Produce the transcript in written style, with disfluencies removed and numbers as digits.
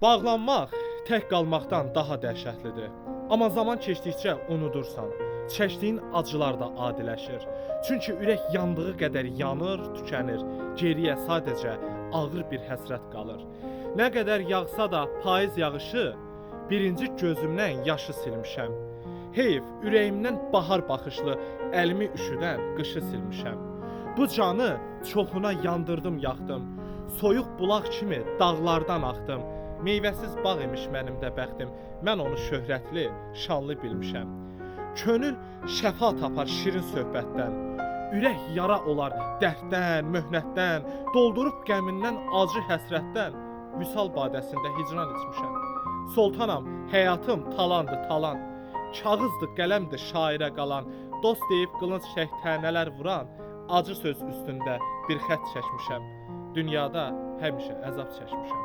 Bağlanmaq tək qalmaqdan daha dəhşətlidir. Amma zaman keçdikcə unudursan. Çəkdiyin acılar da adiləşir. Çünki ürək yandığı qədər yanır, tükənir. Geriyə sadəcə ağır bir həsrət qalır. Nə qədər yağsa da payız yağışı, birinci gözümdən yaşı silmişəm. Heyf, ürəyimdən bahar baxışlı, əlimi üşüdən qışı silmişəm. Bu canı çoxuna yandırdım, yaxdım. Soyuq bulaq kimi dağlardan axdım. Meyvəsiz bağ imiş mənim də bəxtim. Mən onu şöhrətli, şanlı bilmişəm. Könül şəfa tapar şirin söhbətdən. Ürək yara olar dərddən, möhnətdən, doldurub qəmindən, acı həsrətdən. Vüsal badəsində hicran içmişəm. Sultanam, həyatım talandı, talan. Kağızdı, qələmdi şairə qalan. Dost deyib qılınc çək tənələr vuran. Acı söz üstündə bir xət çəkmişəm. Dünyada həmişə əzab çəkmişəm.